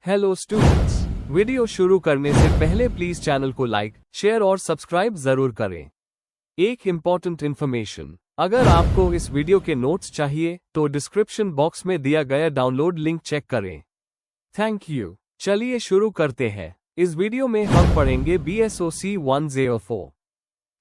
Hello students, video शुरू करने से पहले प्लीज चैनल को लाइक, शेयर और सब्सक्राइब जरूर करें। एक इम्पॉर्टेंट इन्फॉर्मेशन, अगर आपको इस वीडियो के नोट्स चाहिए तो डिस्क्रिप्शन बॉक्स में दिया गया डाउनलोड लिंक चेक करें। Thank you. चलिए शुरू करते हैं। इस वीडियो में हम पढ़ेंगे BSOC 104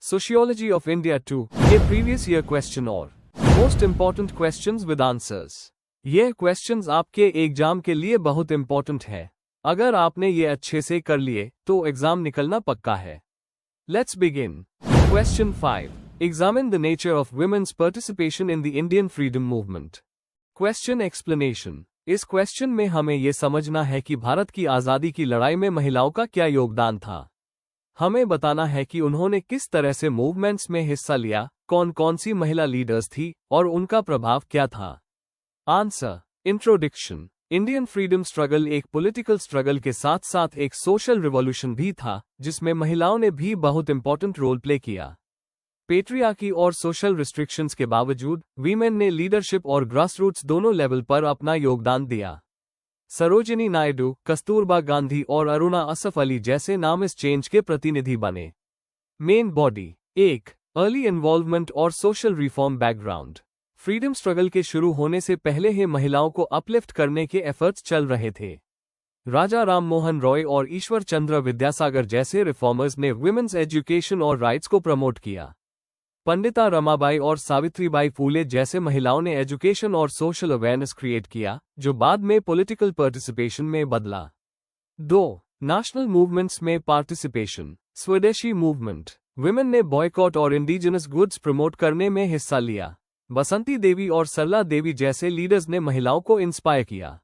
सोशियोलॉजी ऑफ इंडिया 2 के प्रीवियस ईयर क्वेश्चन और most important questions with answers. ये क्वेश्चंस आपके एग्जाम के लिए बहुत इंपॉर्टेंट है। अगर आपने ये अच्छे से कर लिए तो एग्जाम निकलना पक्का है। Let's begin. Question 5, examine the nature of women's participation in the Indian freedom movement. Question explanation. इस क्वेश्चन में हमें यह समझना है कि भारत की आजादी की लड़ाई में महिलाओं का क्या योगदान था। हमें बताना है कि उन्होंने किस तरह से मूवमेंट्स में हिस्सा लिया, कौन कौन सी महिला लीडर्स थी और उनका प्रभाव क्या था। Answer. Introduction. Indian freedom struggle एक पॉलिटिकल स्ट्रगल के साथ साथ एक सोशल रिवॉल्यूशन भी था, जिसमें महिलाओं ने भी बहुत इंपॉर्टेंट रोल प्ले किया। पेट्रियार्की और सोशल रिस्ट्रिक्शंस के बावजूद वीमेन ने लीडरशिप और ग्रासरूट्स दोनों लेवल पर अपना योगदान दिया। सरोजिनी नायडू, कस्तूरबा गांधी और अरुणा असफ अली जैसे नाम इस चेंज के प्रतिनिधि बने। Main body. 1. अर्ली इन्वॉल्वमेंट और social reform background. Freedom struggle के शुरू होने से पहले ही महिलाओं को अपलिफ्ट करने के एफर्ट्स चल रहे थे। राजा राम मोहन रॉय और ईश्वर चंद्र विद्यासागर जैसे रिफॉर्मर्स ने वुमेन्स एजुकेशन और राइट्स को प्रमोट किया। पंडिता रमाबाई और सावित्रीबाई फूले जैसे महिलाओं ने एजुकेशन और सोशल अवेयरनेस क्रिएट किया, जो बाद में पॉलिटिकल पार्टिसिपेशन में बदला। 2. नेशनल मूवमेंट्स में पार्टिसिपेशन। स्वदेशी मूवमेंट। वुमेन ने बॉयकॉट और इंडिजिनस गुड्स प्रमोट करने में हिस्सा लिया। बसंती देवी और सरला देवी जैसे लीडर्स ने महिलाओं को इंस्पायर किया।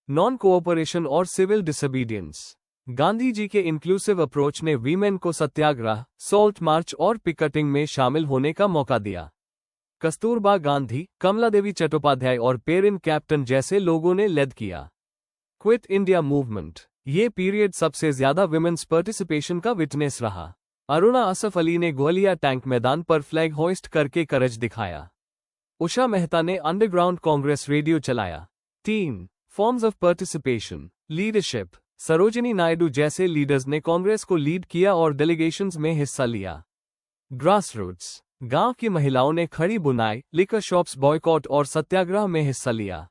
नॉन कोऑपरेशन और सिविल डिसोबीडियंस। गांधी जी के इंक्लूसिव अप्रोच ने वीमेन को सत्याग्रह, सॉल्ट मार्च और पिकेटिंग में शामिल होने का मौका दिया। कस्तूरबा गांधी, कमला देवी चट्टोपाध्याय और पेरिन कैप्टन जैसे लोगों ने लेड किया। Quit India movement. ये पीरियड सबसे ज्यादा विमेन्स पार्टिसिपेशन का विटनेस रहा। अरुणा असफ अली ने ग्वालियर टैंक मैदान पर फ्लैग होइस्ट करके करज दिखाया। उषा मेहता ने अंडरग्राउंड कांग्रेस रेडियो चलाया। 3. Forms of participation. Leadership. Sarojini Naidu जैसे लीडर्स ने कांग्रेस को लीड किया और डेलीगेशंस में हिस्सा लिया। ग्रासरूट्स। गांव की महिलाओं ने खड़ी बुनाई, लिकर शॉप्स बॉयकॉट और सत्याग्रह में हिस्सा लिया।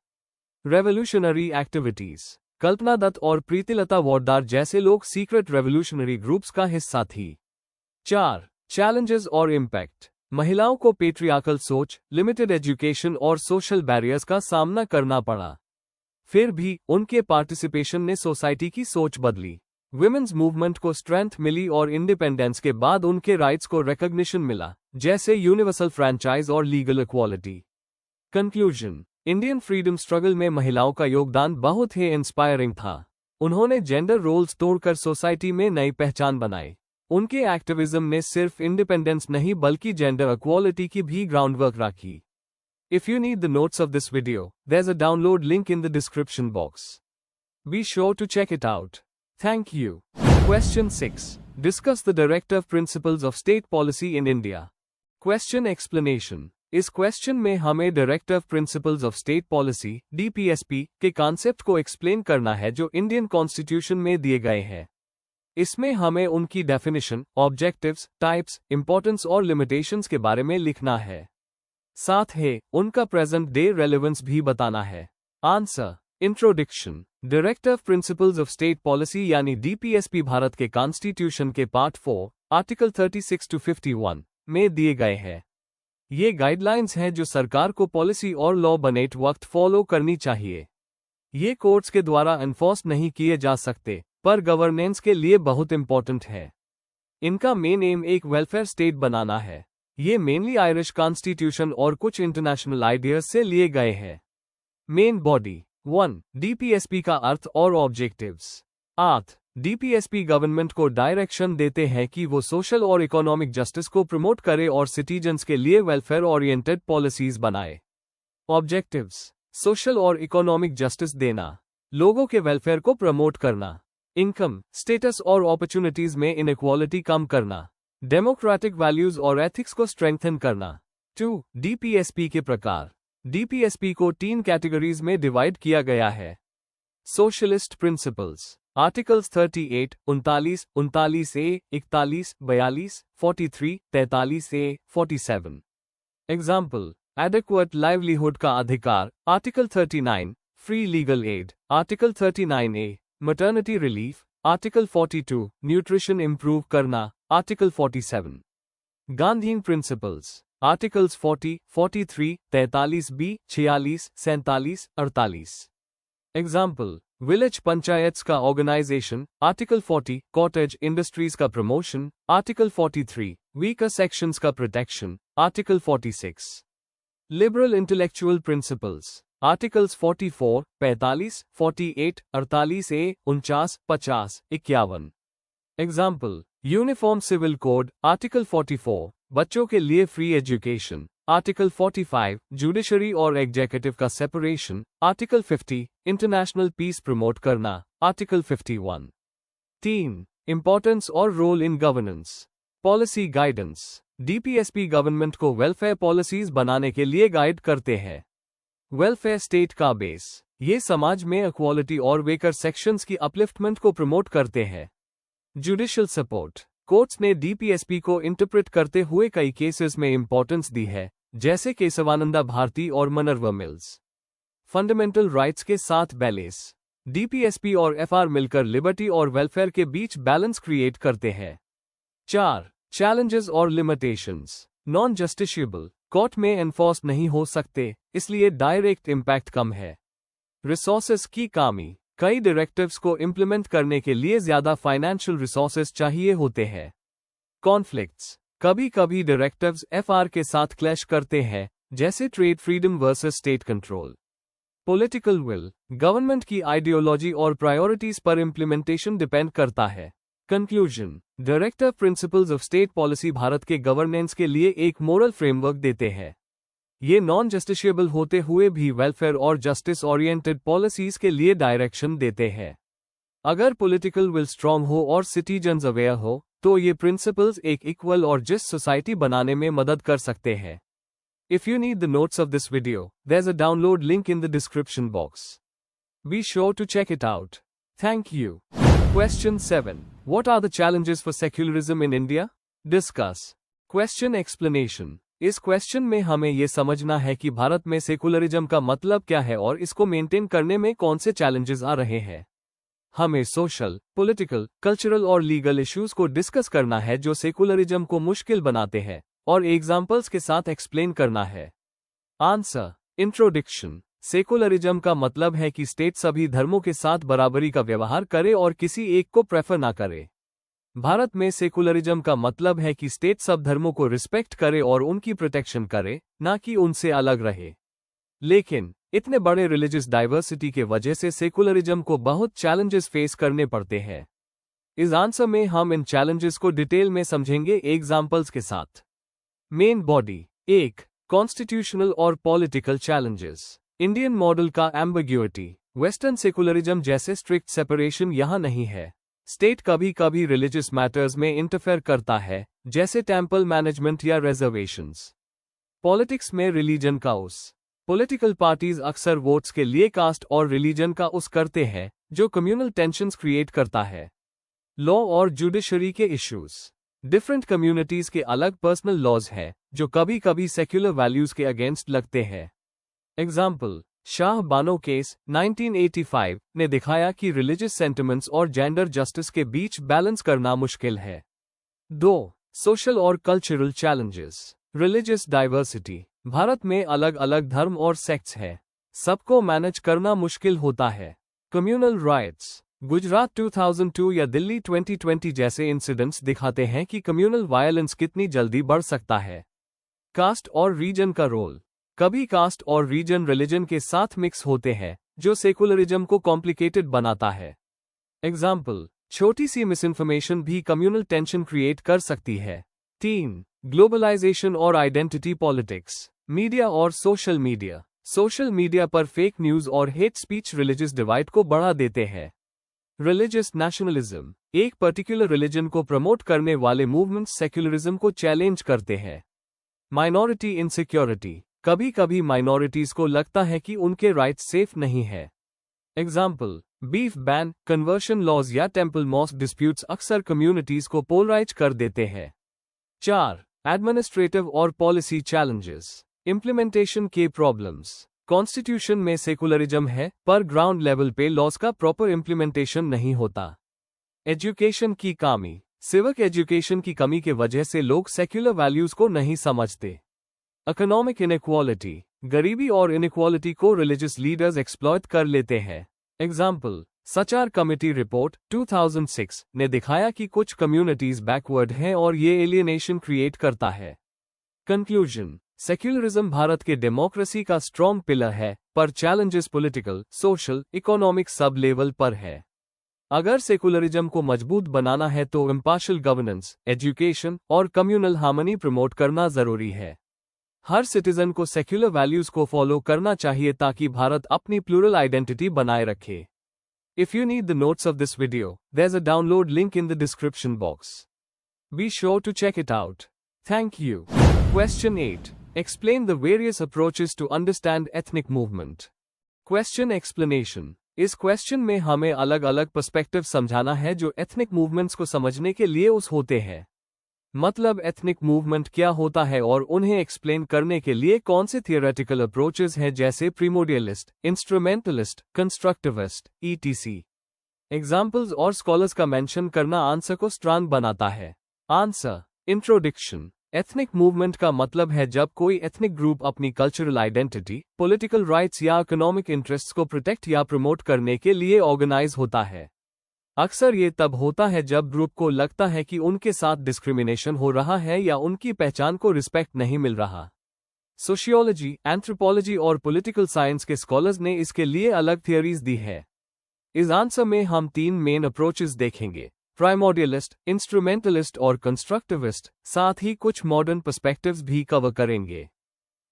Revolutionary activities. कल्पना दत्त और प्रीतिलता वाडदार जैसे लोग सीक्रेट रेवोल्यूशनरी ग्रुप्स का हिस्सा थी। 4. चैलेंजेस और इम्पैक्ट। महिलाओं को पेट्रियार्कल सोच, लिमिटेड एजुकेशन और सोशल बैरियर्स का सामना करना पड़ा। फिर भी उनके पार्टिसिपेशन ने सोसाइटी की सोच बदली। विमेन्स मूवमेंट को स्ट्रेंथ मिली और इंडिपेंडेंस के बाद उनके राइट्स को रिकॉग्निशन मिला, जैसे यूनिवर्सल फ्रैंचाइज और legal equality. Conclusion. Indian freedom struggle में महिलाओं का योगदान बहुत ही इंस्पायरिंग था। उन्होंने जेंडर रोल्स तोड़कर सोसाइटी में नई पहचान बनाई। उनके एक्टिविज्म ने सिर्फ इंडिपेंडेंस नहीं बल्कि जेंडर इक्वालिटी की भी ग्राउंडवर्क रखी। If you need the notes of this video, there's a download link in the description box. Be sure to check it out. Thank you. Question 6. Discuss the directive principles of state policy in India. Question explanation. इस question में हमें directive principles of state policy DPSP के concept को explain करना है जो Indian constitution में दिए गए हैं। इसमें हमें उनकी डेफिनेशन, ऑब्जेक्टिव्स, टाइप्स, इंपॉर्टेंस और लिमिटेशंस के बारे में लिखना है। साथ ही उनका प्रेजेंट डे रेलेवेंस भी बताना है। Answer. Introduction. Directive principles of state policy यानी DPSP भारत के कॉन्स्टिट्यूशन के पार्ट 4, आर्टिकल 36 to 51 में दिए गए हैं। ये गाइडलाइंस हैं जो सरकार को पॉलिसी और लॉ बनेट वक्त फॉलो करनी चाहिए। ये कोर्ट्स के द्वारा एनफोर्स नहीं किए जा सकते, पर गवर्नेंस के लिए बहुत इंपॉर्टेंट है। इनका मेन एम एक वेलफेयर स्टेट बनाना है। ये मेनली आयरिश कॉन्स्टिट्यूशन और कुछ इंटरनेशनल आइडियाज से लिए गए हैं। Main body. 1. DPSP का अर्थ और ऑब्जेक्टिव्स। 8. DPSP गवर्नमेंट को डायरेक्शन देते हैं कि वो सोशल और इकोनॉमिक जस्टिस को प्रमोट करे और सिटीजन्स के लिए वेलफेयर ओरिएंटेड पॉलिसीज बनाए। ऑब्जेक्टिव्स। सोशल और इकोनॉमिक जस्टिस देना, लोगों के वेलफेयर को प्रमोट करना, इनकम, स्टेटस और अपॉर्चुनिटीज में इनइक्वालिटी कम करना, डेमोक्रेटिक वैल्यूज और एथिक्स को स्ट्रेंथन करना। 2. DPSP के प्रकार। DPSP को 3 कैटेगरीज में डिवाइड किया गया है। Socialist principles. Articles 38, 39, 39A, 41, 42, 43, 43A, 47. Example. Adequate livelihood का अधिकार. Article 39, Free legal aid. Article 39A, Maternity relief. Article 42, Nutrition improve करना. Article 47. Gandhian principles. Articles 40, 43, 43B, 46, 47, 48. Example. Village panchayats का organization. Article 40, cottage industries का promotion. Article 43, weaker sections का protection. Article 46. Liberal intellectual principles. Articles 44, 45, 48, 48A, 49, 50, 51. Example. Uniform Civil Code. Article 44, बच्चों के लिए free education. Article 45, Judiciary और Executive का separation. Article 50, International peace promote करना. Article 51. 3. Importance और role in governance. Policy guidance. DPSP government को welfare policies बनाने के लिए गाइड करते हैं. वेलफेयर स्टेट का बेस. ये समाज में इक्वालिटी और वेकर सेक्शंस की अपलिफ्टमेंट को प्रमोट करते हैं. Judicial support. कोर्ट्स ने डीपीएसपी को इंटरप्रेट करते हुए कई केसेस में इंपॉर्टेंस दी है, जैसे केशवानंदा भारती और मनरवा मिल्स. फंडामेंटल राइट्स के साथ बैलेंस. डीपीएसपी और एफआर मिलकर लिबर्टी और वेलफेयर के बीच बैलेंस क्रिएट करते हैं. 4. चैलेंजेस और लिमिटेशंस. Non justiciable. कोर्ट में एनफोर्स नहीं हो सकते, इसलिए डायरेक्ट इम्पैक्ट कम है. रिसोर्सेस की कमी. कई डायरेक्टिव्स को इंप्लीमेंट करने के लिए ज्यादा फाइनेंशियल रिसोर्सेस चाहिए होते हैं. कॉन्फ्लिक्ट्स. कभी कभी डायरेक्टिव्स एफआर के साथ क्लैश करते हैं, जैसे trade freedom versus state control. Political will. Government की आइडियोलॉजी और प्रायोरिटीज पर इंप्लीमेंटेशन डिपेंड करता है. Conclusion. Directive principles of state policy Bharat के गवर्नेंस के लिए एक मोरल फ्रेमवर्क देते हैं. ये नॉन जस्टिशिएबल होते हुए भी वेलफेयर और जस्टिस ओरिएंटेड पॉलिसीज के लिए डायरेक्शन देते हैं. अगर पॉलिटिकल विल स्ट्रांग हो और सिटीजन्स अवेयर हो, तो ये प्रिंसिपल्स एक इक्वल और जस्ट सोसाइटी बनाने में मदद कर सकते हैं. If you need the notes of this video, there's a download link in the description box. Be sure to check it out. Thank you. Question 7. What are the challenges for secularism in India? Discuss. Question explanation. इस question में हमें यह समझना है कि भारत में secularism का मतलब क्या है और इसको मेंटेन करने में कौन से चैलेंजेस आ रहे हैं. हमें सोशल, पॉलिटिकल, कल्चरल और लीगल इश्यूज को डिस्कस करना है जो सेकुलरिज्म को मुश्किल बनाते हैं, और एग्जाम्पल्स के साथ एक्सप्लेन करना है. आंसर. इंट्रोडक्शन. सेकुलरिज्म का मतलब है कि स्टेट सभी धर्मों के साथ बराबरी का व्यवहार करे और किसी एक को प्रेफर ना करे. भारत में सेकुलरिज्म का मतलब है कि स्टेट सब धर्मों को रिस्पेक्ट करे और उनकी प्रोटेक्शन करे, ना कि उनसे अलग रहे. लेकिन इतने बड़े रिलीजियस डाइवर्सिटी के वजह से सेकुलरिज्म को बहुत चैलेंजेस फेस करने पड़ते हैं. इस आंसर में हम इन चैलेंजेस को डिटेल में समझेंगे एग्जाम्पल्स के साथ. Main body. 1. कॉन्स्टिट्यूशनल और पॉलिटिकल चैलेंजेस. इंडियन मॉडल का एम्बिग्युइटी. वेस्टर्न सेकुलरिज्म जैसे स्ट्रिक्ट सेपरेशन यहाँ नहीं है. स्टेट कभी कभी रिलीजियस मैटर्स में इंटरफेयर करता है, जैसे टेम्पल मैनेजमेंट या रिजर्वेशंस. पॉलिटिक्स में रिलीजन का उस. पॉलिटिकल पार्टीज अक्सर वोट्स के लिए कास्ट और रिलीजन का उस करते हैं, जो कम्युनल टेंशंस क्रिएट करता है. लॉ और जुडिशरी के इश्यूज. डिफरेंट कम्युनिटीज के अलग पर्सनल लॉज हैं, जो कभी कभी सेक्युलर वैल्यूज के अगेंस्ट लगते हैं. एग्जाम्पल. शाह बानो केस 1985 ने दिखाया कि रिलीजियस सेंटिमेंट्स और जेंडर जस्टिस के बीच बैलेंस करना मुश्किल है. 2. सोशल और cultural challenges. Religious diversity. Bharat में अलग अलग धर्म और सेक्ट्स हैं. सबको मैनेज करना मुश्किल होता है. Communal riots. गुजरात 2002 या दिल्ली 2020 जैसे इंसिडेंट्स दिखाते हैं कि कम्युनल वायलेंस कितनी जल्दी बढ़ सकता है. कास्ट और रीजन का रोल. कभी कास्ट और रीजन रिलीजन के साथ मिक्स होते हैं, जो सेकुलरिज्म को कॉम्प्लिकेटेड बनाता है. एग्जाम्पल. छोटी सी मिसइंफॉर्मेशन भी कम्युनल टेंशन क्रिएट कर सकती है. 3. ग्लोबलाइजेशन और आइडेंटिटी पॉलिटिक्स. मीडिया और सोशल मीडिया. सोशल मीडिया पर फेक न्यूज और हेट स्पीच रिलीजियस डिवाइड को बढ़ा देते हैं. Religious nationalism. एक पर्टिकुलर रिलीजन को प्रमोट करने वाले मूवमेंट्स सेक्युलरिज्म को चैलेंज करते हैं. Minority insecurity. कभी कभी माइनॉरिटीज को लगता है कि उनके राइट्स सेफ नहीं है. Example. Beef ban, conversion laws या टेम्पल मॉस्क डिस्प्यूट्स अक्सर कम्युनिटीज को पोलराइज कर देते हैं। 4. एडमिनिस्ट्रेटिव और पॉलिसी चैलेंजेस, इम्प्लीमेंटेशन के प्रॉब्लम्स। कॉन्स्टिट्यूशन में सेकुलरिज्म है, पर ग्राउंड लेवल पे लॉज का प्रॉपर इम्प्लीमेंटेशन नहीं होता। एजुकेशन की कमी, सिविक एजुकेशन की कमी के वजह से लोग सेक्युलर वैल्यूज को नहीं समझते। इकोनॉमिक इनइक्वालिटी, गरीबी और इनइक्वालिटी को रिलीजियस लीडर्स एक्सप्लॉयट कर लेते हैं। एग्जाम्पल, सचार कमेटी रिपोर्ट 2006 ने दिखाया कि कुछ कम्युनिटीज बैकवर्ड हैं और ये एलियनेशन क्रिएट करता है। कंक्लूजन, सेक्युलरिज्म भारत के डेमोक्रेसी का स्ट्रॉन्ग पिलर है, पर challenges political, social, economic sub level पर है। अगर सेकुलरिज्म को मजबूत बनाना है तो इम्पार्शियल गवर्नेंस, एजुकेशन और कम्युनल हार्मनी प्रमोट करना जरूरी है। हर सिटीजन को सेक्युलर वैल्यूज को फॉलो करना चाहिए ताकि भारत अपनी प्लूरल आइडेंटिटी बनाए रखे। If you need the notes of this video, there's a download link in the description box. Be sure to check it out. Thank you. Question 8. Explain the various approaches to understand ethnic movement. Question explanation. इस question में हमें अलग अलग perspective समझाना है जो ethnic movements को समझने के लिए उस होते हैं। मतलब एथनिक मूवमेंट क्या होता है और उन्हें एक्सप्लेन करने के लिए कौन से थियोरेटिकल अप्रोचेस हैं जैसे प्रीमोडियलिस्ट, इंस्ट्रूमेंटलिस्ट, कंस्ट्रक्टिविस्ट, etc. एग्जाम्पल्स और स्कॉलर्स का मेंशन करना आंसर को स्ट्रांग बनाता है। Answer, introduction. एथनिक मूवमेंट का मतलब है जब कोई एथनिक ग्रुप अपनी कल्चरल आइडेंटिटी, पॉलिटिकल राइट्स या इकोनॉमिक इंटरेस्ट्स को प्रोटेक्ट या प्रमोट करने के लिए ऑर्गेनाइज होता है। अक्सर ये तब होता है जब ग्रुप को लगता है कि उनके साथ डिस्क्रिमिनेशन हो रहा है या उनकी पहचान को रिस्पेक्ट नहीं मिल रहा। सोशियोलॉजी, एंथ्रोपोलॉजी और पॉलिटिकल साइंस के स्कॉलर्स ने इसके लिए अलग थियरीज दी है। इस आंसर में हम 3 मेन अप्रोचेस देखेंगे, प्राइमोडियलिस्ट, इंस्ट्रूमेंटलिस्ट और कंस्ट्रक्टिविस्ट, साथ ही कुछ मॉडर्न पर्सपेक्टिव्स भी कवर करेंगे।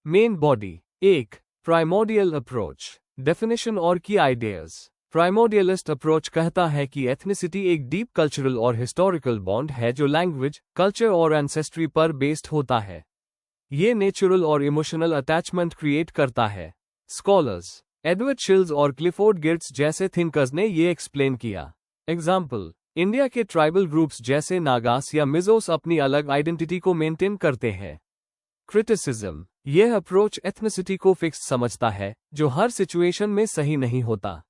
Main body. 1. Primordial approach, definition और की आइडियाज। प्राइमोडियलिस्ट अप्रोच कहता है कि एथनिसिटी एक डीप कल्चरल और हिस्टोरिकल बॉन्ड है जो लैंग्वेज, कल्चर और एंसेस्ट्री पर बेस्ड होता है। ये नेचुरल और इमोशनल अटैचमेंट क्रिएट करता है। स्कॉलर्स, एडवर्ड शिल्स और क्लिफोर्ड गिर्ट्स जैसे थिंकर्स ने ये एक्सप्लेन किया। एग्जाम्पल, इंडिया के ट्राइबल ग्रुप्स जैसे नागास या मिजोस अपनी अलग आइडेंटिटी को मेंटेन करते हैं। क्रिटिसिज्म, यह अप्रोच एथनिसिटी को फिक्स समझता है जो हर सिचुएशन में सही नहीं होता।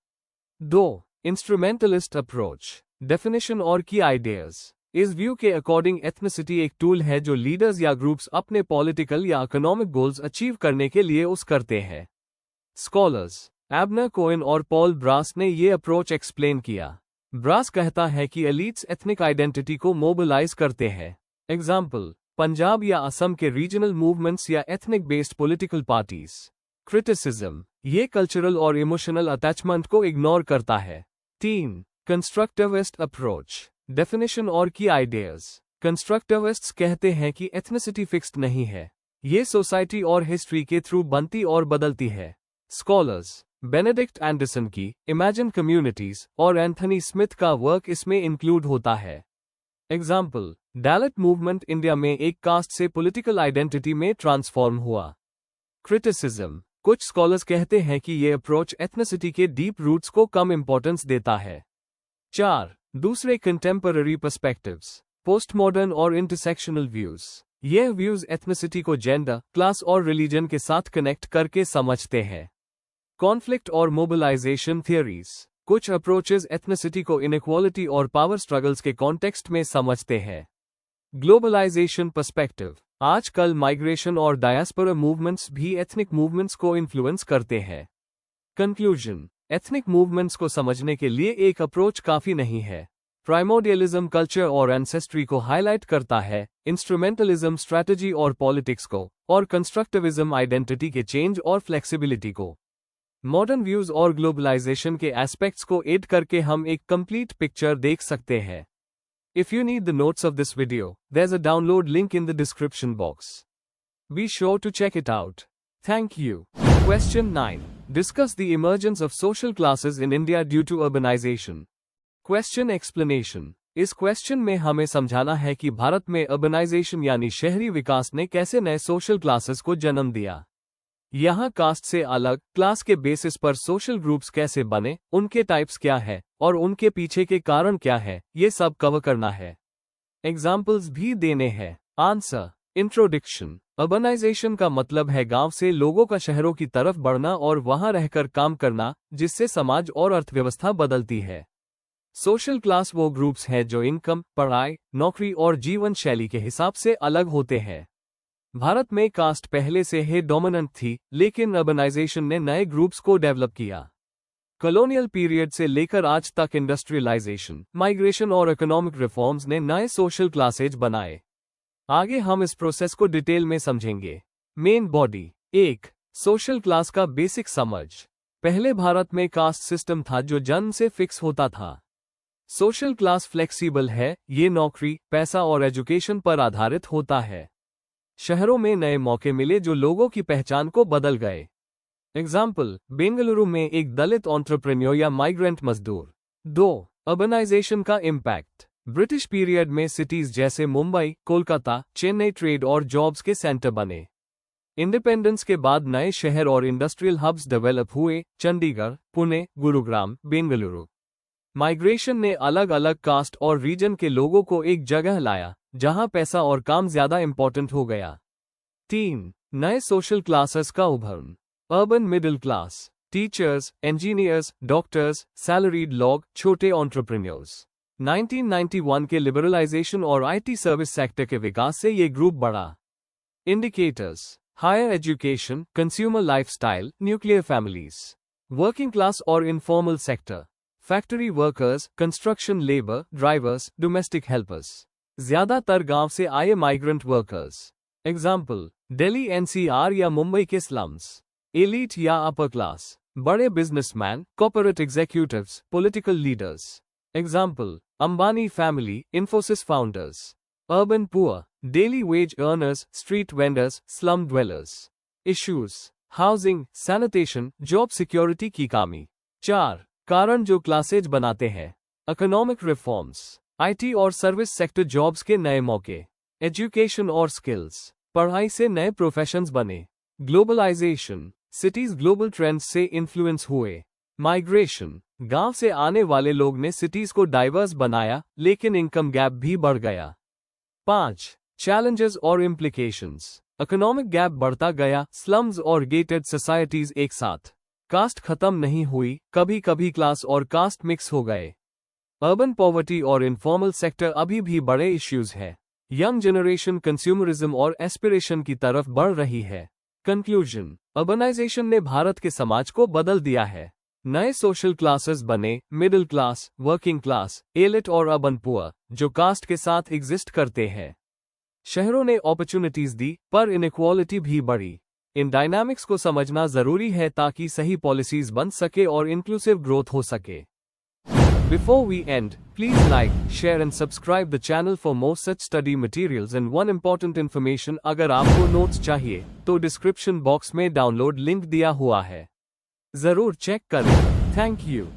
2. इंस्ट्रूमेंटलिस्ट अप्रोच, डेफिनेशन और की आइडियाज। इस व्यू के अकॉर्डिंग एथनिसिटी एक टूल है जो लीडर्स या ग्रुप्स अपने पॉलिटिकल या इकोनॉमिक गोल्स अचीव करने के लिए उस करते हैं। स्कॉलर्स, एबनर कोएन और पॉल ब्रास ने ये अप्रोच एक्सप्लेन किया। ब्रास कहता है कि एलीट्स एथनिक आइडेंटिटी को मोबिलाइज करते हैं। एग्जाम्पल, पंजाब या असम के रीजनल मूवमेंट्स या ethnic based political parties. Criticism, ये कल्चरल और इमोशनल अटैचमेंट को इग्नोर करता है। 3. कंस्ट्रक्टिविस्ट अप्रोच, डेफिनेशन और की आइडियाज। कंस्ट्रक्टिविस्ट्स कहते हैं कि एथनिसिटी फिक्स्ड नहीं है, ये सोसाइटी और हिस्ट्री के थ्रू बनती और बदलती है। स्कॉलर्स, बेनेडिक्ट एंडरसन की इमेजिन कम्युनिटीज और एंथनी स्मिथ का वर्क इसमें इंक्लूड होता है। एग्जाम्पल, डालित मूवमेंट इंडिया में एक कास्ट से पॉलिटिकल आइडेंटिटी में ट्रांसफॉर्म हुआ। क्रिटिसिज्म, कुछ स्कॉलर्स कहते हैं कि ये अप्रोच एथनिसिटी के डीप रूट्स को कम इंपॉर्टेंस देता है। 4. दूसरे कंटेम्पररी पर्सपेक्टिव्स, पोस्ट मॉडर्न और इंटरसेक्शनल व्यूज। यह व्यूज एथनिसिटी को जेंडर, क्लास और रिलीजन के साथ कनेक्ट करके समझते हैं। कॉन्फ्लिक्ट और मोबिलाइजेशन थियरीज, कुछ अप्रोचेस एथनिसिटी को इनइक्वालिटी और पावर स्ट्रगल्स के कॉन्टेक्स्ट में समझते हैं। ग्लोबलाइजेशन पर्सपेक्टिव, आजकल माइग्रेशन और डायस्पोरा मूवमेंट्स भी एथनिक मूवमेंट्स को इन्फ्लुएंस करते हैं। कंक्लूजन, एथनिक मूवमेंट्स को समझने के लिए एक अप्रोच काफी नहीं है। प्राइमोडियलिज्म कल्चर और एंसेस्ट्री को हाईलाइट करता है, इंस्ट्रूमेंटलिज्म स्ट्रैटेजी और पॉलिटिक्स को, और कंस्ट्रक्टिविज्म आइडेंटिटी के चेंज और फ्लेक्सिबिलिटी को। मॉडर्न व्यूज और ग्लोबलाइजेशन के एस्पेक्ट्स को ऐड करके हम एक कंप्लीट पिक्चर देख सकते हैं। If you need the notes of this video, there's a download link in the description box. Be sure to check it out. Thank you. Question 9. Discuss the emergence of social classes in India due to urbanization. Question explanation. इस question में हमें समझाना है कि भारत में urbanisation यानी शहरी विकास ने कैसे नए सोशल क्लासेस को जन्म दिया। यहाँ कास्ट से अलग क्लास के बेसिस पर सोशल ग्रुप्स कैसे बने, उनके टाइप्स क्या है और उनके पीछे के कारण क्या है, ये सब कवर करना है। एग्जाम्पल्स भी देने हैं। आंसर। इंट्रोडक्शन। अर्बनाइजेशन का मतलब है गांव से लोगों का शहरों की तरफ बढ़ना और वहां रहकर काम करना, जिससे समाज और अर्थव्यवस्था बदलती है। सोशल क्लास वो ग्रुप्स हैं जो इनकम, पढ़ाई, नौकरी और जीवन शैली के हिसाब से अलग होते हैं। भारत में कास्ट पहले से ही डोमिनेंट थी, लेकिन अर्बनाइजेशन ने नए ग्रुप्स को डेवलप किया। कॉलोनियल पीरियड से लेकर आज तक इंडस्ट्रियलाइजेशन, माइग्रेशन और इकोनॉमिक रिफॉर्म्स ने नए सोशल क्लासेज बनाए। आगे हम इस प्रोसेस को डिटेल में समझेंगे। Main body. 1. सोशल क्लास का बेसिक समझ। पहले भारत में कास्ट सिस्टम था जो जन्म से फिक्स होता था। सोशल क्लास फ्लेक्सिबल है, ये नौकरी, पैसा और एजुकेशन पर आधारित होता है। शहरों में नए मौके मिले जो लोगों की पहचान को बदल गए। एग्जाम्पल, बेंगलुरु में एक दलित एंटरप्रेन्योर या माइग्रेंट मजदूर। 2. अर्बनाइजेशन का इम्पैक्ट। ब्रिटिश पीरियड में सिटीज जैसे मुंबई, कोलकाता, चेन्नई ट्रेड और जॉब्स के सेंटर बने। इंडिपेंडेंस के बाद नए शहर और इंडस्ट्रियल हब्स डेवलप हुए, चंडीगढ़, पुणे, गुरुग्राम, बेंगलुरु। माइग्रेशन ने अलग अलग कास्ट और रीजन के लोगों को एक जगह लाया, जहां पैसा और काम ज्यादा इंपॉर्टेंट हो गया। 3. नए सोशल क्लासेस का उभरन। Urban middle class, teachers, engineers, doctors, salaried लोग, छोटे एंटरप्रेन्योर्स। 1991 के लिबरलाइजेशन और आईटी सर्विस सेक्टर के विकास से ये ग्रुप बढ़ा। Indicators. Higher education, consumer lifestyle, nuclear families. Working class और informal sector, factory workers, construction labour, drivers, domestic helpers. ज्यादातर गांव से आए migrant workers. Example, Delhi NCR या मुंबई के स्लम्स। एलीट या अपर क्लास, बड़े businessman, corporate executives, political leaders. Example, Ambani family, Infosys founders. Urban poor, daily wage earners, street vendors, slum dwellers. Issues, housing, sanitation, job security की कमी। 4. कारण जो क्लासेज बनाते हैं। इकोनॉमिक रिफॉर्म्स, आईटी और सर्विस सेक्टर जॉब्स के नए मौके। एजुकेशन और स्किल्स, पढ़ाई से नए प्रोफेशंस बने। ग्लोबलाइजेशन, सिटीज ग्लोबल ट्रेंड्स से इन्फ्लुएंस हुए। माइग्रेशन, गांव से आने वाले लोग ने सिटीज को डाइवर्स बनाया, लेकिन इनकम गैप भी बढ़ गया। 5. चैलेंजेस और इम्प्लीकेशंस। इकोनॉमिक गैप बढ़ता गया, स्लम्स और गेटेड सोसाइटीज एक साथ। कास्ट खत्म नहीं हुई, कभी कभी क्लास और कास्ट मिक्स हो गए। अर्बन पॉवर्टी और इनफॉर्मल सेक्टर अभी भी बड़े इश्यूज है। यंग जनरेशन कंज्यूमरिज्म और एस्पिरेशन की तरफ बढ़ रही है। कंक्लूजन, अर्बनाइजेशन ने भारत के समाज को बदल दिया है। नए सोशल क्लासेस बने, middle class, working class, elite और अर्बन पुअर, जो कास्ट के साथ एग्जिस्ट करते हैं। शहरों ने अपॉर्चुनिटीज दी, पर इनइक्वालिटी भी बढ़ी। इन डायनामिक्स को समझना जरूरी है ताकि सही पॉलिसीज बन सके और इंक्लूसिव ग्रोथ हो सके। Before we end, please like, share and subscribe the channel for more such study materials and one important information अगर आपको नोट्स चाहिए, तो डिस्क्रिप्शन बॉक्स में डाउनलोड लिंक दिया हुआ है। जरूर चेक करें। Thank you.